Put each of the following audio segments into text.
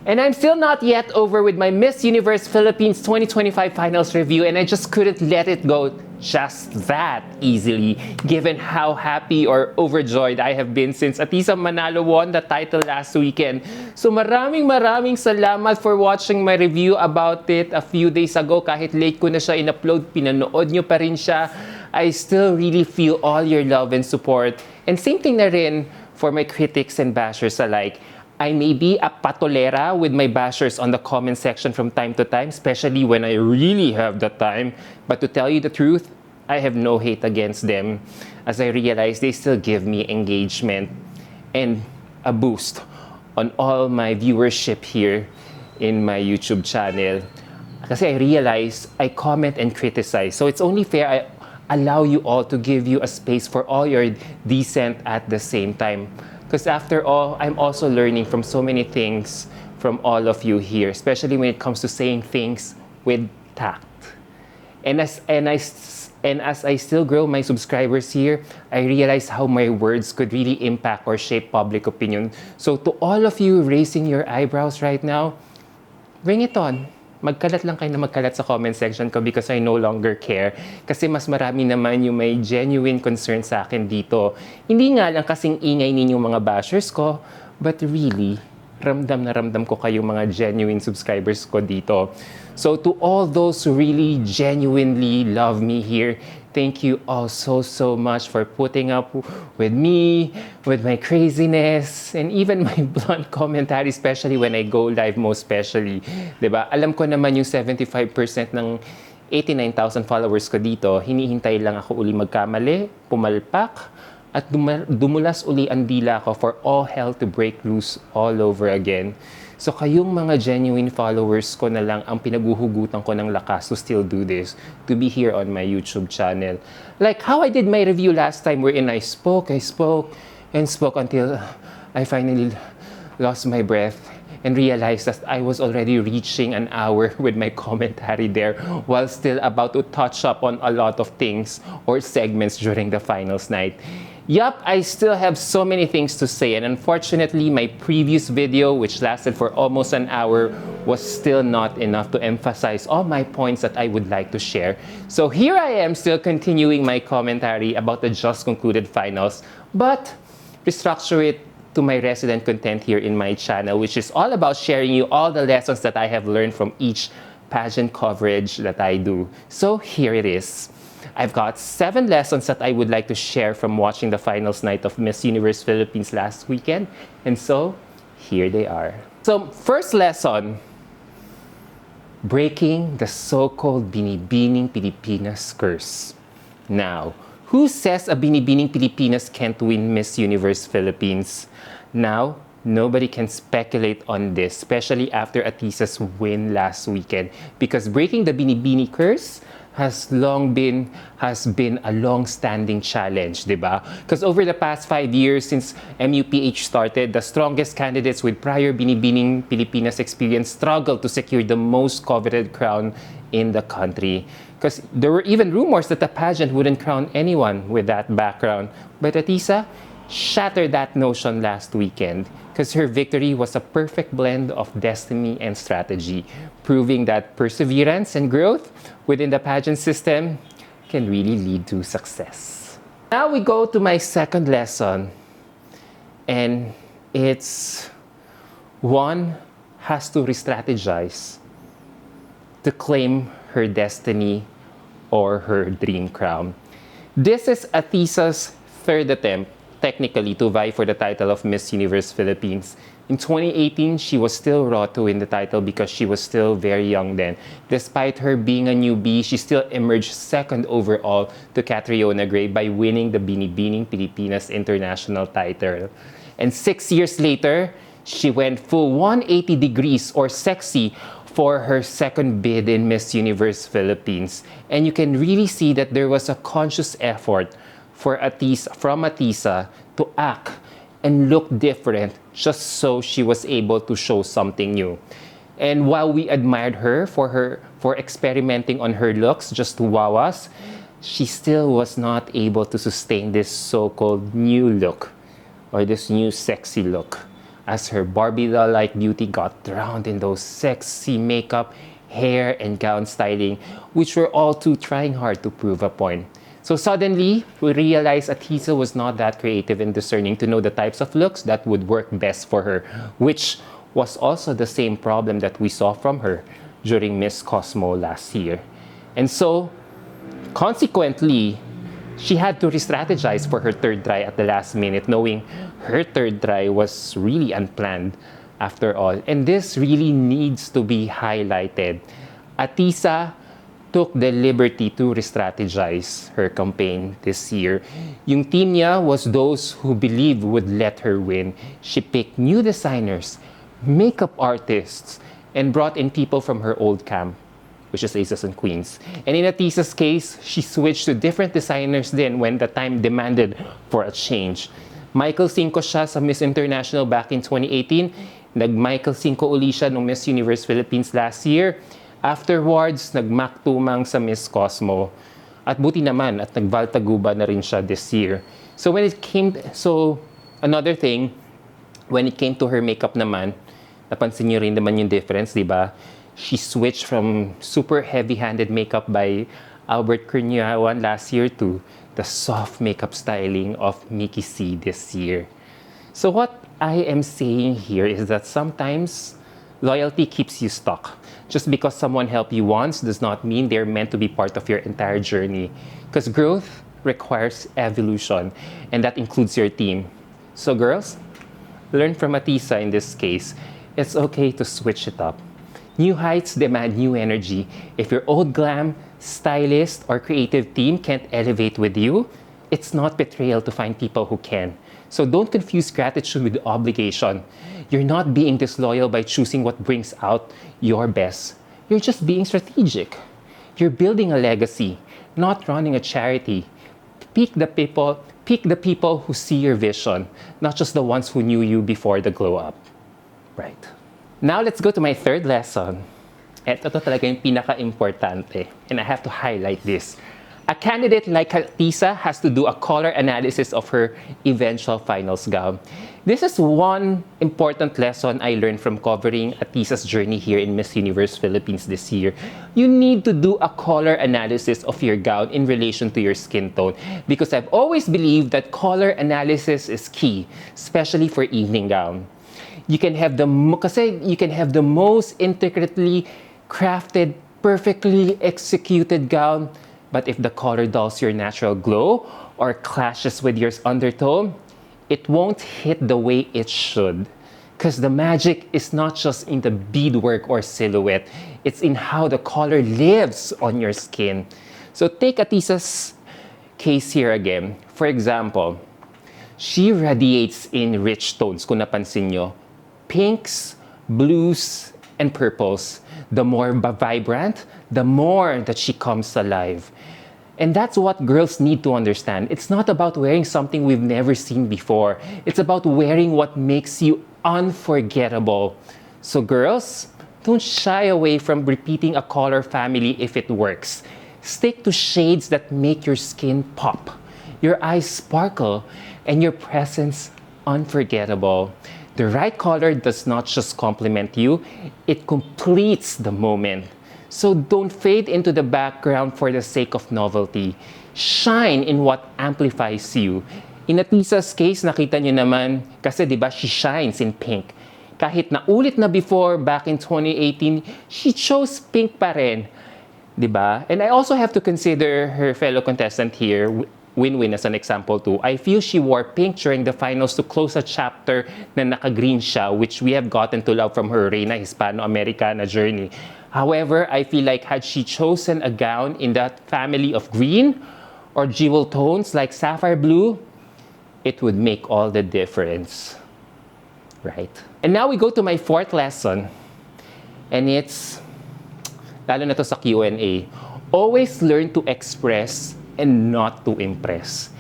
And I'm still not yet over with my Miss Universe Philippines 2025 finals review, and I just couldn't let it go just that easily, given how happy or overjoyed I have been since Atisa Manalo won the title last weekend. So maraming salamat for watching my review about it a few days ago. Kahit late ko na siya in-upload, pinanood nyo pa rin siya. I still really feel all your love and support. And same thing na rin for my critics and bashers alike. I may be a patolera with my bashers on the comment section from time to time, especially when I really have the time. But to tell you the truth, I have no hate against them, as I realize they still give me engagement and a boost on all my viewership here in my YouTube channel. Kasi I realize I comment and criticize, so it's only fair I allow you all to give you a space for all your dissent at the same time. Because after all, I'm also learning from so many things from all of you here, especially when it comes to saying things with tact. And as I still grow my subscribers here, I realize how my words could really impact or shape public opinion. So to all of you raising your eyebrows right now, bring it on. Magkalat lang kayo na magkalat sa comment section ko because I no longer care. Kasi mas marami naman yung may genuine concern sa akin dito. Hindi nga lang kasing ingay ninyong mga bashers ko, but really, ramdam na ramdam ko kayong mga genuine subscribers ko dito. So to all those who really genuinely love me here, thank you all so much for putting up with me, with my craziness, and even my blunt commentary, especially when I go live, most especially. Diba? Alam ko naman yung 75% ng 89,000 followers ko dito, hinihintay lang ako uli magkamali, pumalpak, at dumulas uli ang dila ko for all hell to break loose all over again. So kayong mga genuine followers ko na lang ang pinaguhugutan ko ng lakas to still do this, to be here on my YouTube channel. Like how I did my review last time wherein I spoke until I finally lost my breath and realized that I was already reaching an hour with my commentary there while still about to touch up on a lot of things or segments during the finals night. Yup, I still have so many things to say, and unfortunately, my previous video, which lasted for almost an hour, was still not enough to emphasize all my points that I would like to share. So here I am still continuing my commentary about the just concluded finals, but restructure it to my resident content here in my channel, which is all about sharing you all the lessons that I have learned from each pageant coverage that I do. So here it is. I've got 7 lessons that I would like to share from watching the finals night of Miss Universe Philippines last weekend. And so, here they are. So, first lesson, breaking the so-called Binibining Pilipinas curse. Now, who says a Binibining Pilipinas can't win Miss Universe Philippines? Now, nobody can speculate on this, especially after Atisa's win last weekend. Because breaking the Binibini curse has been a long-standing challenge, diba? Because over the past 5 years since MUPH started, the strongest candidates with prior Binibining Pilipinas experience struggled to secure the most coveted crown in the country. Because there were even rumors that the pageant wouldn't crown anyone with that background. But Atisa shattered that notion last weekend because her victory was a perfect blend of destiny and strategy, proving that perseverance and growth within the pageant system can really lead to success. Now we go to my second lesson, and it's one has to restrategize to claim her destiny or her dream crown. This is Atisa's third attempt technically to vie for the title of Miss Universe Philippines. In 2018, she was still raw to win the title because she was still very young then. Despite her being a newbie, she still emerged second overall to Catriona Gray by winning the Binibining Pilipinas International title. And 6 years later, she went full 180 degrees or sexy for her second bid in Miss Universe Philippines. And you can really see that there was a conscious effort from Atisa to act and look different just so she was able to show something new. And while we admired her for experimenting on her looks just to wow us, she still was not able to sustain this so-called new look or this new sexy look as her Barbie doll-like beauty got drowned in those sexy makeup, hair, and gown styling, which were all too trying hard to prove a point. So suddenly, we realized Atisa was not that creative and discerning to know the types of looks that would work best for her, which was also the same problem that we saw from her during Miss Cosmo last year. And so, consequently, she had to re-strategize for her third try at the last minute, knowing her third try was really unplanned after all. And this really needs to be highlighted. Atisa took the liberty to re-strategize her campaign this year. Yung team niya was those who believed would let her win. She picked new designers, makeup artists, and brought in people from her old camp, which is Aces and Queens. And in Atisa's case, she switched to different designers then when the time demanded for a change. Michael Cinco siya sa Miss International back in 2018. Nag-Michael Cinco uli siya nung Miss Universe Philippines last year. Afterwards, nag-Mac Tumang sa Miss Cosmo. At buti naman, at nag-Valtaguba na rin siya this year. So another thing, when it came to her makeup naman, napansin niyo rin naman yung difference, di ba? She switched from super heavy-handed makeup by Albert Cunyawan last year to the soft makeup styling of Mickey C this year. So what I am saying here is that sometimes loyalty keeps you stuck. Just because someone helped you once does not mean they're meant to be part of your entire journey. Because growth requires evolution, and that includes your team. So girls, learn from Atisa in this case. It's okay to switch it up. New heights demand new energy. If your old glam, stylist, or creative team can't elevate with you, it's not betrayal to find people who can. So don't confuse gratitude with obligation. You're not being disloyal by choosing what brings out your best. You're just being strategic. You're building a legacy, not running a charity. Pick the people who see your vision, not just the ones who knew you before the glow up. Right. Now let's go to my third lesson. Ito talaga yung pinaka-importante, and I have to highlight this. A candidate like Atisa has to do a color analysis of her eventual finals gown. This is one important lesson I learned from covering Atisa's journey here in Miss Universe Philippines this year. You need to do a color analysis of your gown in relation to your skin tone, because I've always believed that color analysis is key, especially for evening gown. You can have the most intricately crafted, perfectly executed gown, but if the color dulls your natural glow or clashes with your undertone, it won't hit the way it should. Because the magic is not just in the beadwork or silhouette, it's in how the color lives on your skin. So take Atisa's case here again. For example, she radiates in rich tones, kung napansin nyo. Pinks, blues, and purples. The more vibrant, the more that she comes alive. And that's what girls need to understand. It's not about wearing something we've never seen before. It's about wearing what makes you unforgettable. So girls, don't shy away from repeating a color family if it works. Stick to shades that make your skin pop, your eyes sparkle, and your presence unforgettable. The right color does not just complement you, it completes the moment. So don't fade into the background for the sake of novelty. Shine in what amplifies you. In Atisa's case, nakita niyo naman, kasi diba she shines in pink. Kahit na ulit na before, back in 2018, she chose pink pa rin. Diba? And I also have to consider her fellow contestant here, Win-Win, as an example too. I feel she wore pink during the finals to close a chapter na naka-green siya, which we have gotten to love from her Reina Hispano-Americana journey. However, I feel like had she chosen a gown in that family of green or jewel tones like sapphire blue, it would make all the difference. Right? And now we go to my fourth lesson. And it's, lalo na to sa Q&A, always learn to express and not to impress.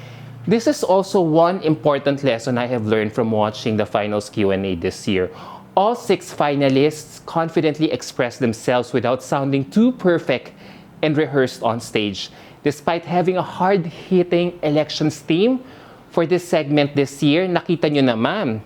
This is also one important lesson I have learned from watching the finals Q&A this year. All 6 finalists confidently expressed themselves without sounding too perfect and rehearsed on stage. Despite having a hard-hitting elections team for this segment this year, nakita nyo naman,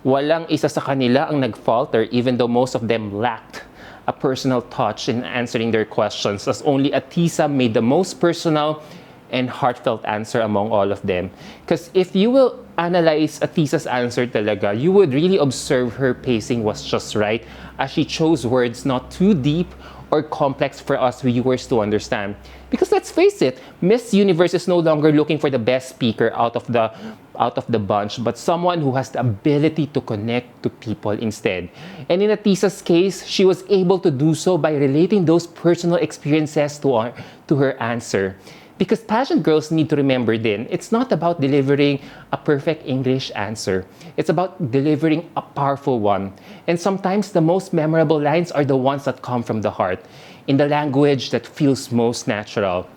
Walang isa sa kanila ang nag-falter even though most of them lacked a personal touch in answering their questions, as only Atisa made the most personal and heartfelt answer among all of them. Because if you will analyze Atisa's answer talaga, you would really observe her pacing was just right, as she chose words not too deep or complex for us viewers to understand. Because let's face it, Miss Universe is no longer looking for the best speaker out of the bunch, but someone who has the ability to connect to people instead. And in Atisa's case, she was able to do so by relating those personal experiences to her answer. Because pageant girls need to remember din, it's not about delivering a perfect English answer. It's about delivering a powerful one. And sometimes the most memorable lines are the ones that come from the heart, in the language that feels most natural.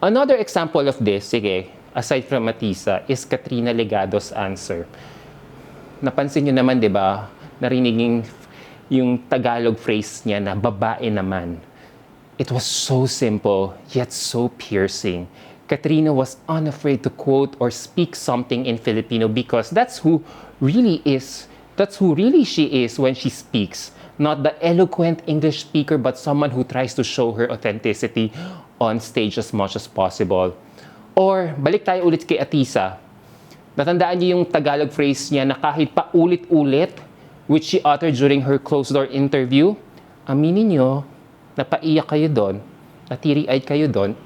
Another example of this, sige, aside from Atisa, is Katrina Legado's answer. Napansin nyo naman, di ba? Narinig yung Tagalog phrase niya na babae naman. It was so simple, yet so piercing. Katrina was unafraid to quote or speak something in Filipino because that's who really she is when she speaks. Not the eloquent English speaker, but someone who tries to show her authenticity on stage as much as possible. Or, balik tayo ulit kay Atisa. Natandaan niyo yung Tagalog phrase niya na kahit pa ulit-ulit, which she uttered during her closed-door interview, aminin niyo, napaiyak kayo doon, natiri-eyed kayo doon,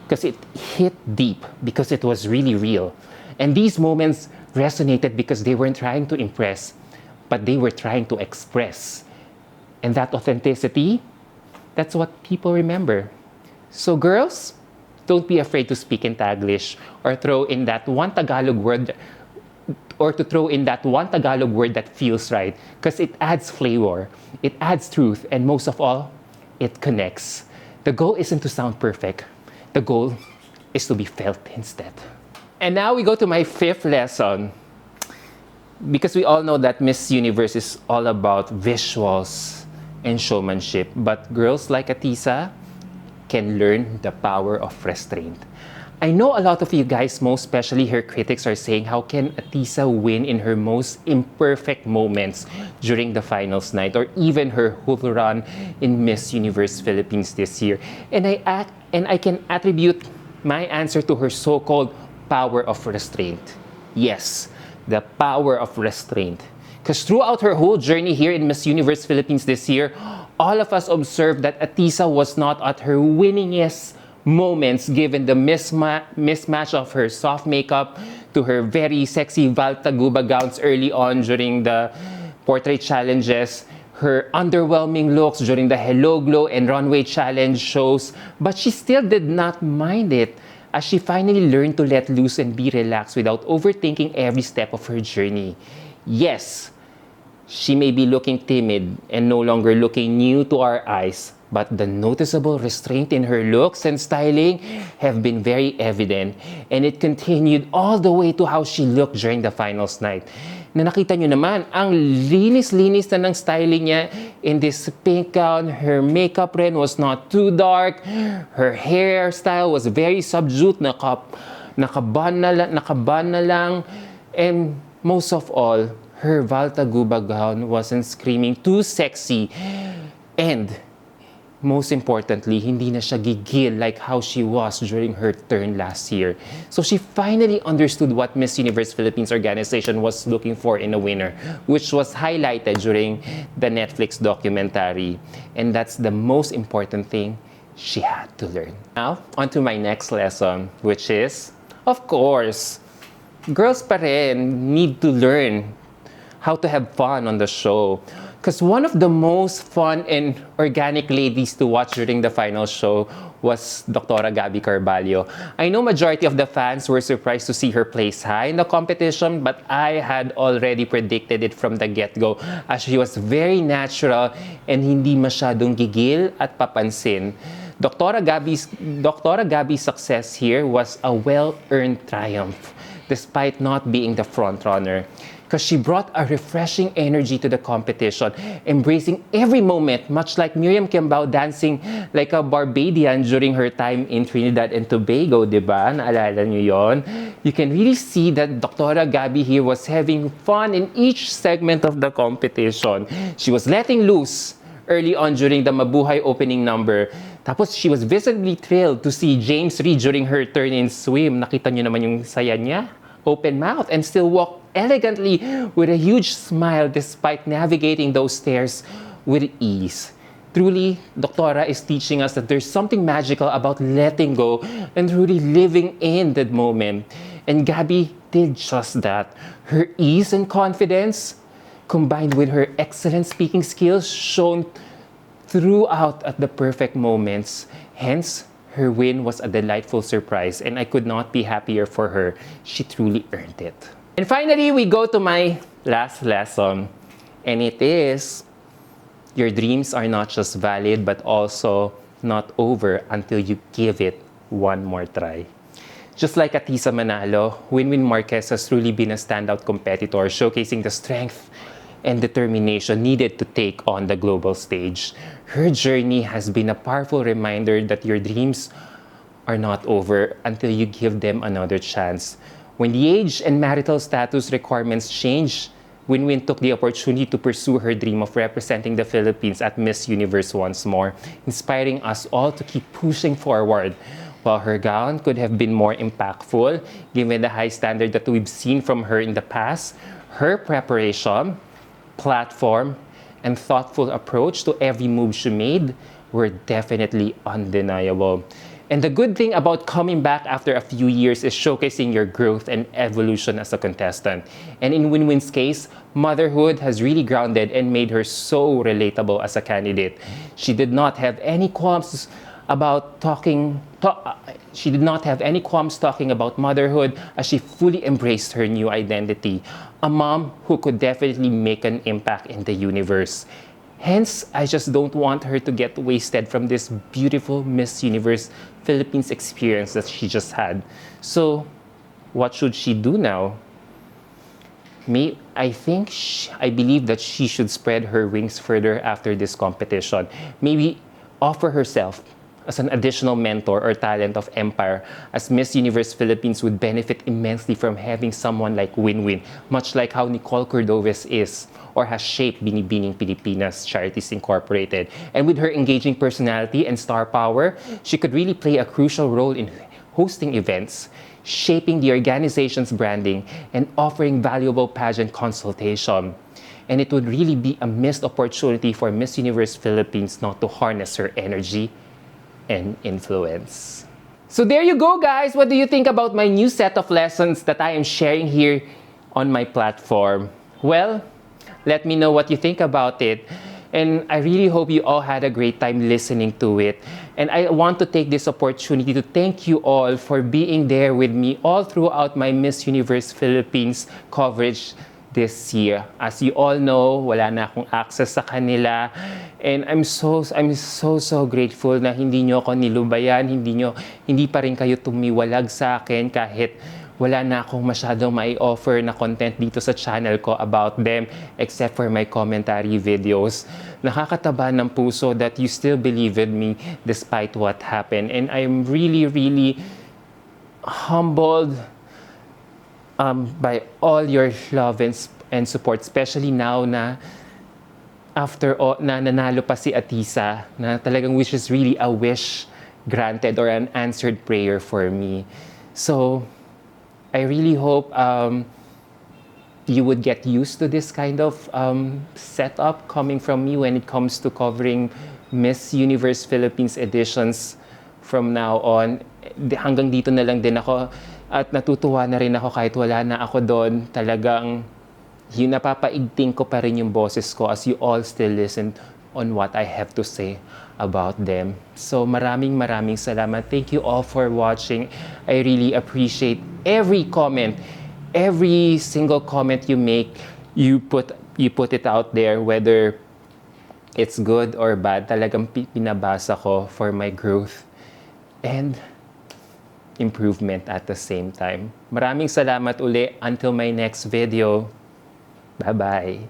because it hit deep, because it was really real. And these moments resonated because they weren't trying to impress, but they were trying to express. And that authenticity, that's what people remember. So girls, don't be afraid to speak in Taglish or throw in that one Tagalog word that feels right, because it adds flavor, it adds truth, and most of all, it connects. The goal isn't to sound perfect. The goal is to be felt instead. And now we go to my fifth lesson. Because we all know that Miss Universe is all about visuals and showmanship. But girls like Atisa can learn the power of restraint. I know a lot of you guys, most especially her critics, are saying, how can Atisa win in her most imperfect moments during the finals night, or even her whole run in Miss Universe Philippines this year? And I can attribute my answer to her so-called power of restraint. Yes, the power of restraint. Because throughout her whole journey here in Miss Universe Philippines this year, all of us observed that Atisa was not at her winningest moments, given the mismatch of her soft makeup to her very sexy Valtaguba gowns early on during the portrait challenges, her underwhelming looks during the Hello Glow and Runway Challenge shows, but she still did not mind it, as she finally learned to let loose and be relaxed without overthinking every step of her journey. Yes, she may be looking timid and no longer looking new to our eyes, but the noticeable restraint in her looks and styling have been very evident, and it continued all the way to how she looked during the finals night. Na nakita nyo naman, ang linis-linis na ng styling niya in this pink gown. Her makeup rin was not too dark. Her hairstyle was very subdued, nakaban na lang. And most of all, her Valtaguba gown wasn't screaming too sexy. And most importantly, hindi na siya gigil like how she was during her turn last year. So she finally understood what Miss Universe Philippines organization was looking for in a winner, which was highlighted during the Netflix documentary. And that's the most important thing she had to learn. Now, on to my next lesson, which is, of course, girls pa rin need to learn how to have fun on the show. Because one of the most fun and organic ladies to watch during the final show was Dr. Gabby Carballo. I know majority of the fans were surprised to see her place high in the competition, but I had already predicted it from the get-go, as she was very natural and hindi masyadong gigil at papansin. Dr. Gabby's success here was a well-earned triumph, despite not being the frontrunner. because she brought a refreshing energy to the competition, embracing every moment, much like Miriam Kimbao dancing like a Barbadian during her time in Trinidad and Tobago, diba? Naalala niyo yon? You can really see that Dr. Gabby here was having fun in each segment of the competition. She was letting loose early on during the Mabuhay opening number. Tapos she was visibly thrilled to see James Reid during her turn in swim. Nakita niyo naman yung saya niya? Open mouth and still walk elegantly with a huge smile despite navigating those stairs with ease. Truly, Doctora is teaching us that there's something magical about letting go and really living in that moment. And Gabby did just that. Her ease and confidence, combined with her excellent speaking skills, shone throughout at the perfect moments. Hence, her win was a delightful surprise, and I could not be happier for her. She truly earned it. And finally, we go to my last lesson, and it is, your dreams are not just valid, but also not over until you give it one more try. Just like Atisa Manalo, Winwin Marquez has truly been a standout competitor, showcasing the strength and determination needed to take on the global stage. Her journey has been a powerful reminder that your dreams are not over until you give them another chance. When the age and marital status requirements changed, Winwin took the opportunity to pursue her dream of representing the Philippines at Miss Universe once more, inspiring us all to keep pushing forward. While her gown could have been more impactful, given the high standard that we've seen from her in the past, her preparation, platform, and thoughtful approach to every move she made were definitely undeniable. And the good thing about coming back after a few years is showcasing your growth and evolution as a contestant. And in Winwin's case, motherhood has really grounded and made her so relatable as a candidate. She did not have any qualms talking about motherhood as she fully embraced her new identity. A mom who could definitely make an impact in the universe. Hence, I just don't want her to get wasted from this beautiful Miss Universe Philippines experience that she just had. So, what should she do now? I believe that she should spread her wings further after this competition. Maybe offer herself as an additional mentor or talent of Empire, as Miss Universe Philippines would benefit immensely from having someone like Winwin, much like how Nicole Cordoves is or has shaped Binibining Pilipinas Charities Incorporated. And with her engaging personality and star power, she could really play a crucial role in hosting events, shaping the organization's branding, and offering valuable pageant consultation. And it would really be a missed opportunity for Miss Universe Philippines not to harness her energy and influence. So there you go, guys. What do you think about my new set of lessons that I am sharing here on my platform? Well, let me know what you think about it. And I really hope you all had a great time listening to it. And I want to take this opportunity to thank you all for being there with me all throughout my Miss Universe Philippines coverage this year. As you all know, wala na akong access sa kanila. And I'm so grateful na hindi nyo ako nilubayan, hindi pa rin kayo tumiwalag sa akin kahit wala na akong masyadong mai-offer na content dito sa channel ko about them except for my commentary videos. Nakakataba ng puso that you still believe in me despite what happened. And I'm really humbled by all your love and support, especially now na after all, na nanalo pa si Atisa, na talagang which is really a wish granted or an answered prayer for me. So, I really hope you would get used to this kind of setup coming from me when it comes to covering Miss Universe Philippines editions from now on. Hanggang dito na lang din ako at natutuwa na rin ako kahit wala na ako doon. Talagang yun, napapaigting ko pa rin yung boses ko as you all still listen on what I have to say about them. So maraming salamat. Thank you all for watching. I really appreciate every comment, every single comment you make. You put it out there, whether it's good or bad. Talagang pinabasa ko for my growth and improvement at the same time. Maraming salamat uli. Until my next video. Bye-bye.